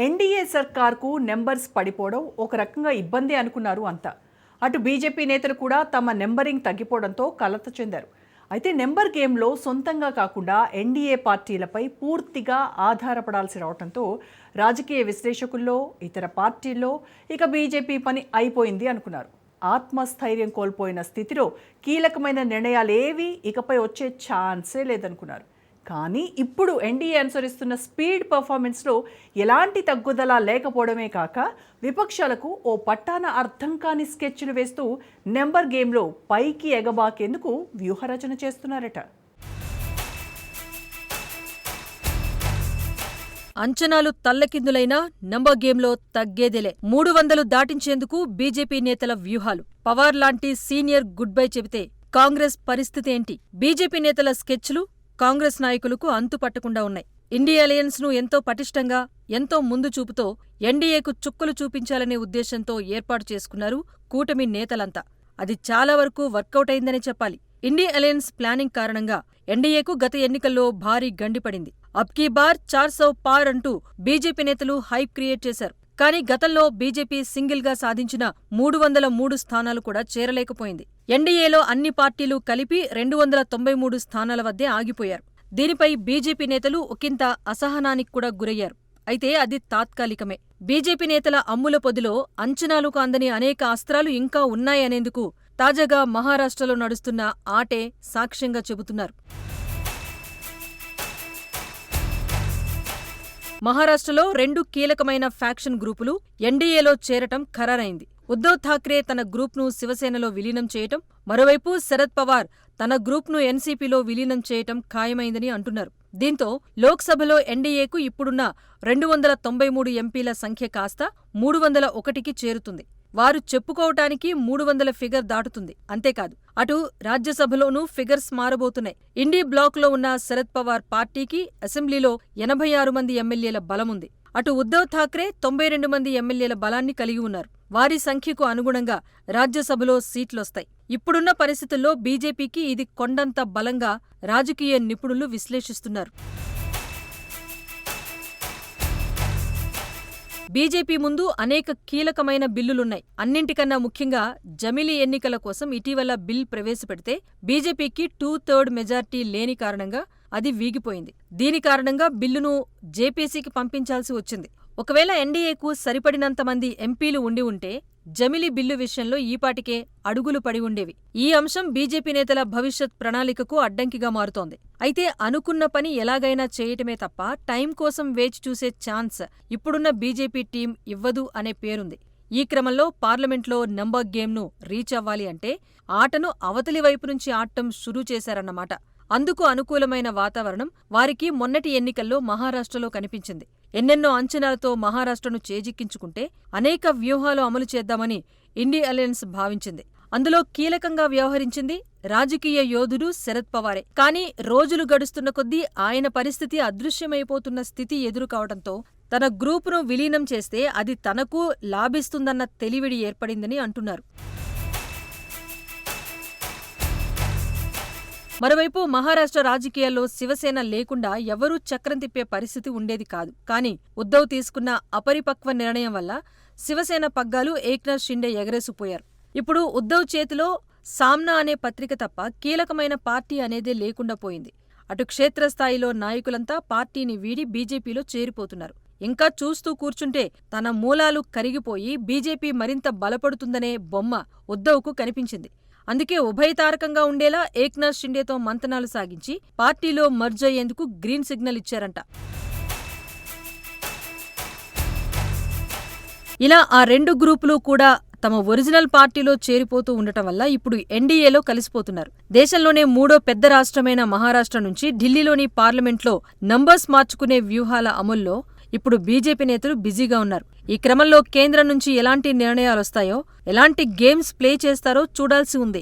NDA సర్కార్కు numbers పడిపోవడం ఒక రకంగా ఇబ్బంది అనుకున్నారు అంతా. అటు బీజేపీ నేతలు కూడా తమ నెంబరింగ్ తగ్గిపోవడంతో కలత చెందారు. అయితే నెంబర్ గేమ్లో సొంతంగా కాకుండా ఎన్డీఏ పార్టీలపై పూర్తిగా ఆధారపడాల్సి రావడంతో రాజకీయ విశ్లేషకుల్లో, ఇతర పార్టీల్లో ఇక బీజేపీ పని అయిపోయింది అనుకున్నారు. ఆత్మస్థైర్యం కోల్పోయిన స్థితిలో కీలకమైన నిర్ణయాలేవి ఇకపై వచ్చే ఛాన్సే లేదనుకున్నారు. కానీ ఇప్పుడు ఎన్డీఏ అనుసరిస్తున్న స్పీడ్ పర్ఫార్మెన్స్లో ఎలాంటి తగ్గుదల లేకపోవడమే కాక విపక్షాలకు ఓ పట్టాన అర్థం కాని స్కెచ్లు వేస్తూ నెంబర్ గేమ్లో పైకి ఎగబాకేందుకు వ్యూహరచన చేస్తున్నారట. అంచనాలు తల్లకిందులైనా నంబర్ గేమ్లో తగ్గేదేలే. 300 దాటించేందుకు బీజేపీ నేతల వ్యూహాలు. పవార్ లాంటి సీనియర్ గుడ్ బై చెబితే కాంగ్రెస్ పరిస్థితి ఏంటి? బీజేపీ నేతల స్కెచ్లు కాంగ్రెస్ నాయకులకు అంతుపట్టకుండా ఉన్నాయి. ఇండియా అలయన్స్ ను ఎంతో పటిష్టంగా, ఎంతో ముందు చూపుతో ఎన్డీఏకు చుక్కలు చూపించాలనే ఉద్దేశంతో ఏర్పాటు చేసుకున్నారు కూటమి నేతలంతా. అది చాలా వరకు వర్కౌట్ అయిందనే చెప్పాలి. ఇండియా అలయన్స్ ప్లానింగ్ కారణంగా ఎన్డీఏకు గత ఎన్నికల్లో భారీ గండిపడింది. అబ్ కీ బార్ 400 పార్ అంటూ బీజేపీ నేతలు హైప్ క్రియేట్ చేశారు. కానీ గతంలో బీజేపీ సింగిల్ గా సాధించిన 303 స్థానాలు కూడా చేరలేకపోయింది. ఎన్డీఏలో అన్ని పార్టీలు కలిపి 293 స్థానాల వద్దే ఆగిపోయారు. దీనిపై బీజేపీ నేతలు ఒకంత అసహనానికి కూడా గురయ్యారు. అయితే అది తాత్కాలికమే. బీజేపీ నేతల అమ్ముల పొదిలో అంచనాలకు అందని అనేక అస్త్రాలు ఇంకా ఉన్నాయనేందుకు తాజాగా మహారాష్ట్రలో నడుస్తున్న ఆటే సాక్ష్యంగా చెబుతున్నారు. మహారాష్ట్రలో 2 కీలకమైన ఫ్యాక్షన్ గ్రూపులు ఎన్డీఏలో చేరటం ఖరారైంది. ఉద్ధవ్ ఠాక్రే తన గ్రూప్ను శివసేనలో విలీనం చేయటం, మరోవైపు శరద్ పవార్ తన గ్రూప్ను ఎన్సీపీలో విలీనం చేయటం ఖాయమైందని అంటున్నారు. దీంతో లోక్సభలో ఎన్డీఏకు ఇప్పుడున్న 293 ఎంపీల సంఖ్య కాస్త 301కి చేరుతుంది. వారు చెప్పుకోవటానికి 300 ఫిగర్ దాటుతుంది. అంతేకాదు, అటు రాజ్యసభలోనూ ఫిగర్స్ మారబోతున్నాయి. ఇండీ బ్లాక్లో ఉన్న శరద్ పవార్ పార్టీకి అసెంబ్లీలో 86 మంది ఎమ్మెల్యేల బలముంది. అటు ఉద్ధవ్ ఠాక్రే 92 మంది ఎమ్మెల్యేల బలాన్ని కలిగి ఉన్నారు. వారి సంఖ్యకు అనుగుణంగా రాజ్యసభలో సీట్లొస్తాయి. ఇప్పుడున్న పరిస్థితుల్లో బీజేపీకి ఇది కొండంత బలంగా రాజకీయ నిపుణులు విశ్లేషిస్తున్నారు. బీజేపీ ముందు అనేక కీలకమైన బిల్లులున్నాయి. అన్నింటికన్నా ముఖ్యంగా జమిలీ ఎన్నికల కోసం ఇటీవల బిల్ ప్రవేశపెడితే బీజేపీకి 2/3 మెజార్టీ లేని కారణంగా అది వీగిపోయింది. దీని కారణంగా బిల్లును జేపీసీకి పంపించాల్సి వచ్చింది. ఒకవేళ ఎన్డీఏకు సరిపడినంత మంది ఎంపీలు ఉండి ఉంటే జమిలీ బిల్లు విషయంలో ఈపాటికే అడుగులు పడి ఉండేవి. ఈ అంశం బీజేపీ నేతల భవిష్యత్ ప్రణాళికకు అడ్డంకిగా మారుతోంది. అయితే అనుకున్న పని ఎలాగైనా చేయటమే తప్ప టైం కోసం వేచి చూసే ఛాన్స్ ఇప్పుడున్న బీజేపీ టీం ఇవ్వదు అనే పేరుంది. ఈ క్రమంలో పార్లమెంట్లో నంబర్ గేమ్ను రీచ్ అవ్వాలి అంటే ఆటను అవతలి వైపు నుంచి ఆడటం షురూ చేశారన్నమాట. అందుకు అనుకూలమైన వాతావరణం వారికి మొన్నటి ఎన్నికల్లో మహారాష్ట్రలో కనిపించింది. ఎన్నెన్నో అంచనాలతో మహారాష్ట్రను చేజిక్కించుకుంటే అనేక వ్యూహాలు అమలు చేద్దామని ఇండియా అలయన్స్ భావించింది. అందులో కీలకంగా వ్యవహరించింది రాజకీయ యోధుడు శరద్ పవారే. కానీ రోజులు గడుస్తున్న కొద్దీ ఆయన పరిస్థితి అదృశ్యమైపోతున్న స్థితి ఎదురుకావడంతో తన గ్రూపును విలీనం చేస్తే అది తనకు లాభిస్తుందన్న తెలివిడి ఏర్పడిందని అంటున్నారు. మరోవైపు మహారాష్ట్ర రాజకీయాల్లో శివసేన లేకుండా ఎవరూ చక్రం తిప్పే పరిస్థితి ఉండేది కాదు. కానీ ఉద్ధవ్ తీసుకున్న అపరిపక్వ నిర్ణయం వల్ల శివసేన పగ్గాలు ఏక్నాథ్ షిండే ఎగరేసిపోయారు. ఇప్పుడు ఉద్ధవ్ చేతిలో సామ్నా అనే పత్రిక తప్ప కీలకమైన పార్టీ అనేదే లేకుండా పోయింది. అటు క్షేత్రస్థాయిలో నాయకులంతా పార్టీని వీడి బీజేపీలో చేరిపోతున్నారు. ఇంకా చూస్తూ కూర్చుంటే తన మూలాలు కరిగిపోయి బీజేపీ మరింత బలపడుతుందనే బొమ్మ ఉద్ధవ్కు కనిపించింది. అందుకే ఉభయతారకంగా ఉండేలా ఏక్నాథ్ షిండేతో మంతనాలు సాగించి పార్టీలో మర్జ్ అయ్యేందుకు గ్రీన్ సిగ్నల్ ఇచ్చారంట. ఇలా ఆ 2 గ్రూపులు కూడా తమ ఒరిజినల్ పార్టీలో చేరిపోతూ ఉండటం వల్ల ఇప్పుడు ఎన్డీఏలో కలిసిపోతున్నారు. దేశంలోనే 3వ పెద్ద రాష్ట్రమైన మహారాష్ట్ర నుంచి ఢిల్లీలోని పార్లమెంట్లో నంబర్స్ మార్చుకునే వ్యూహాల అమల్లో ఇప్పుడు బీజేపీ నేతలు బిజీగా ఉన్నారు. ఈ క్రమంలో కేంద్రం నుంచి ఎలాంటి నిర్ణయాలొస్తాయో, ఎలాంటి గేమ్స్ ప్లే చేస్తారో చూడాల్సి ఉంది.